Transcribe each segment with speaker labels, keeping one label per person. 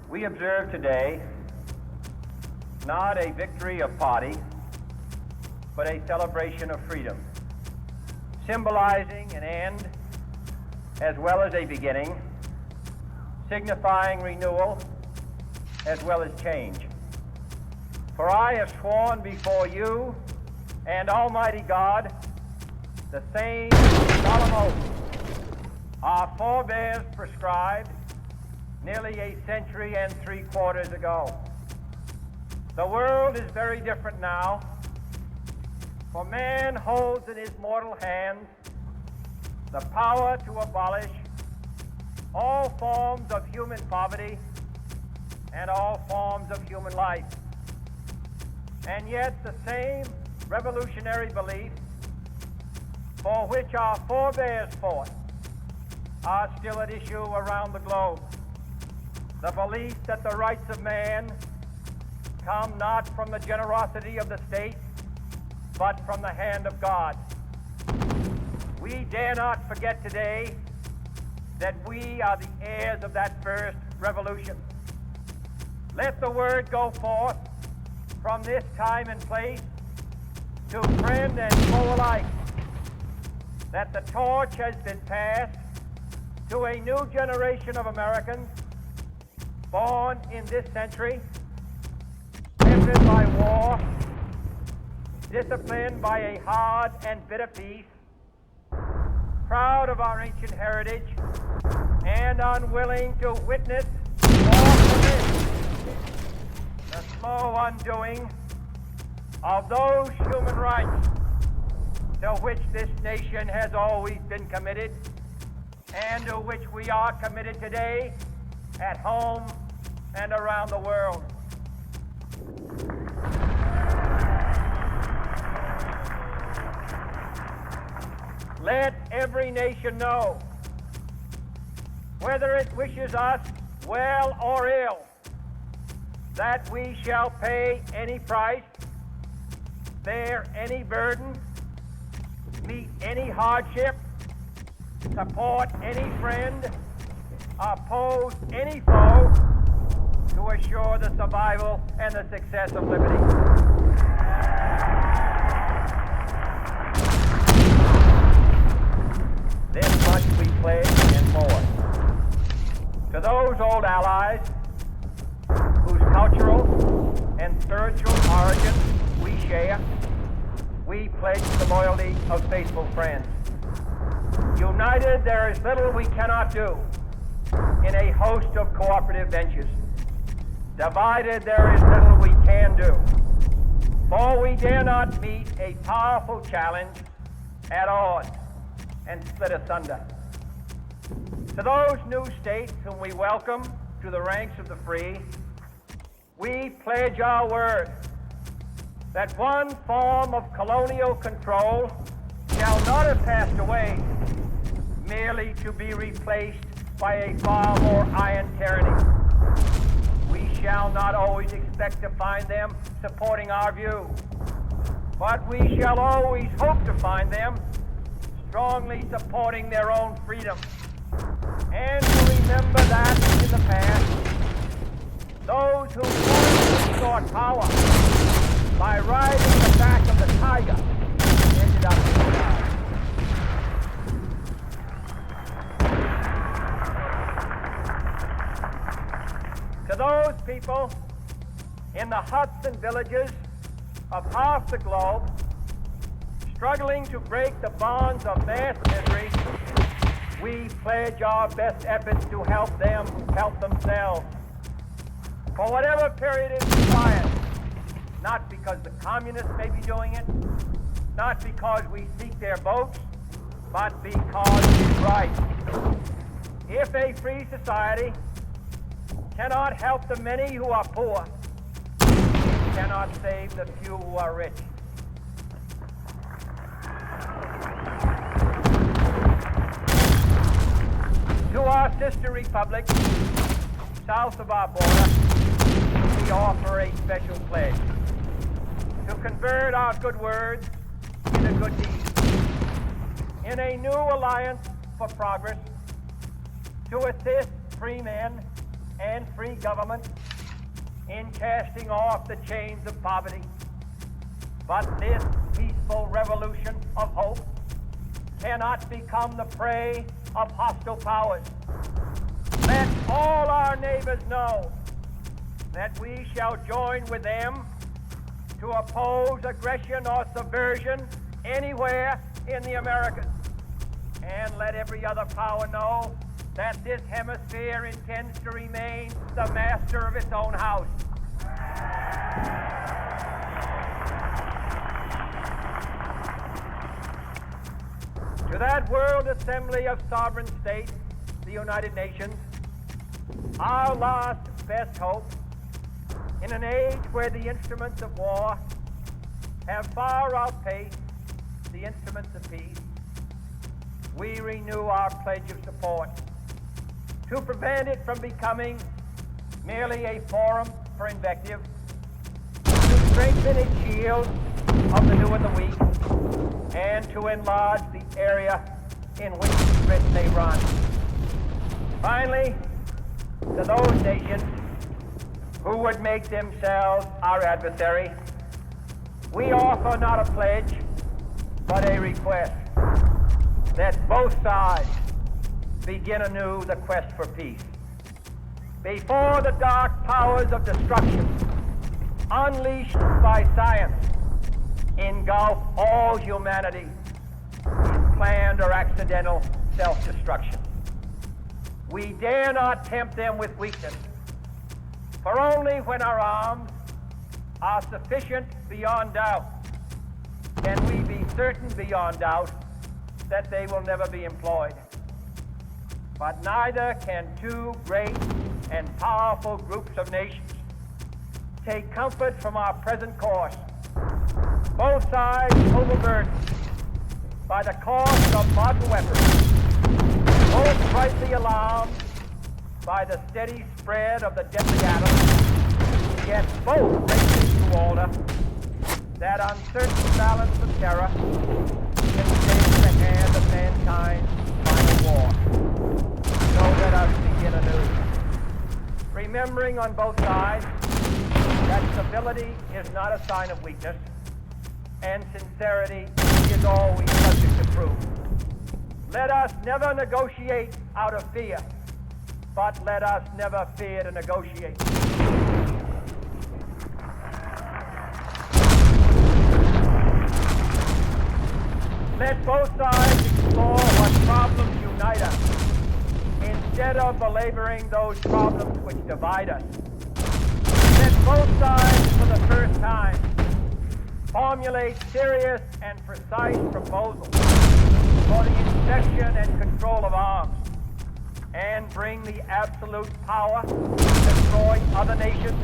Speaker 1: We observe today not a victory of party, but a celebration of freedom, symbolizing an end as well as a beginning, signifying renewal as well as change. For I have sworn before you and Almighty God the same solemn oath our forebears prescribed nearly a century and 3/4 ago. The world is very different now, for man holds in his mortal hands the power to abolish all forms of human poverty and all forms of human life. And yet the same revolutionary beliefs for which our forebears fought are still at issue around the globe. The belief that the rights of man come not from the generosity of the state, but from the hand of God. We dare not forget today that we are the heirs of that first revolution. Let the word go forth from this time and place to friend and foe alike that the torch has been passed to a new generation of Americans born in this century, tempted by war, disciplined by a hard and bitter peace, proud of our ancient heritage, and unwilling to witness or permit the slow undoing of those human rights to which this nation has always been committed and to which we are committed today at home and around the world. Let every nation know, whether it wishes us well or ill, that we shall pay any price, bear any burden, meet any hardship, support any friend, oppose any foe to assure the survival and the success of liberty. This much we pledge and more. To those old allies whose cultural and spiritual origins we share, we pledge the loyalty of faithful friends. United, there is little we cannot do in a host of cooperative ventures. Divided, there is little we can do, for we dare not meet a powerful challenge at odds and split asunder. To those new states whom we welcome to the ranks of the free, we pledge our word that one form of colonial control shall not have passed away merely to be replaced by a far more iron tyranny. We shall not always expect to find them supporting our view, but we shall always hope to find them strongly supporting their own freedom, and to remember that in the past, those who once sought power by riding the back of the tiger ended up in the ground. To those people in the huts and villages of half the globe struggling to break the bonds of mass misery, we pledge our best efforts to help them help themselves for whatever period is required, not because the communists may be doing it, not because we seek their votes, but because it's right. If a free society cannot help the many who are poor, it cannot save the few who are rich. To our sister republics south of our border, we offer a special pledge to convert our good words into good deeds, in a new alliance for progress, to assist free men and free government in casting off the chains of poverty. But this peaceful revolution of hope cannot become the prey of hostile powers. Let all our neighbors know that we shall join with them to oppose aggression or subversion anywhere in the Americas. And let every other power know that this hemisphere intends to remain the master of its own house. To that World Assembly of Sovereign States, the United Nations, our last best hope, in an age where the instruments of war have far outpaced the instruments of peace, we renew our pledge of support to prevent it from becoming merely a forum for invective, to strengthen its shield of the new and the weak, and to enlarge the area in which its threats may run. Finally, to those nations who would make themselves our adversary, we offer not a pledge, but a request that both sides begin anew the quest for peace. Before the dark powers of destruction, unleashed by science, engulf all humanity in planned or accidental self-destruction. We dare not tempt them with weakness, for only when our arms are sufficient beyond doubt can we be certain beyond doubt that they will never be employed. But neither can two great and powerful groups of nations take comfort from our present course, both sides overburdened by the cost of modern weapons, both rightly alarmed by the steady spread of the deadly atom, yet both racing to order that uncertain balance of terror can stay the hand of mankind's final war. So let us begin anew, remembering on both sides that stability is not a sign of weakness, and sincerity is always subject to proof. Let us never negotiate out of fear, but let us never fear to negotiate. Let both sides explore what problems unite us, instead of belaboring those problems which divide us. Let both sides, for the first time, formulate serious and precise proposals for the inspection and control of arms, and bring the absolute power to destroy other nations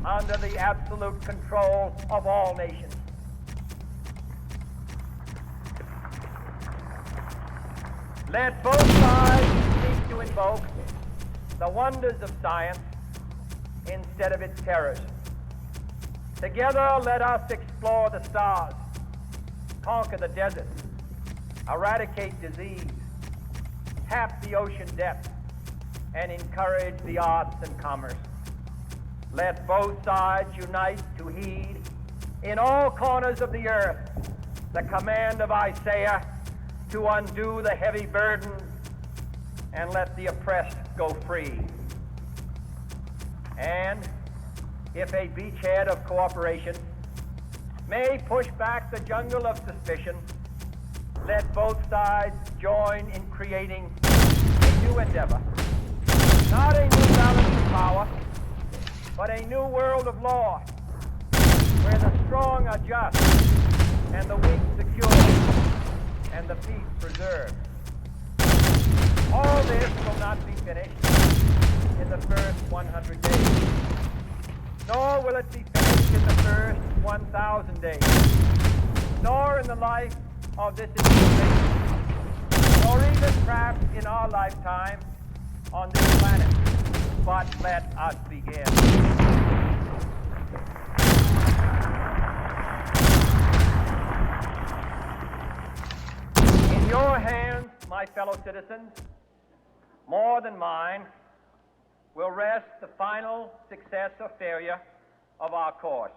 Speaker 1: under the absolute control of all nations. Let both sides seek to invoke the wonders of science instead of its terrors. Together, let us explore the stars, conquer the deserts, eradicate disease, tap the ocean depths, and encourage the arts and commerce. Let both sides unite to heed in all corners of the earth the command of Isaiah to undo the heavy burden and let the oppressed go free. And if a beachhead of cooperation may push back the jungle of suspicion, let both sides join in creating a new endeavor, not a new balance of power, but a new world of law, where the strong are just and the weak secure, and the peace preserved. All this will not be finished in the first 100 days, nor will it be finished in the first 1,000 days, nor in the life of this administration, nor even perhaps in our lifetime on this planet. But let us begin. In your hands, my fellow citizens, more than mine, will rest the final success or failure of our course.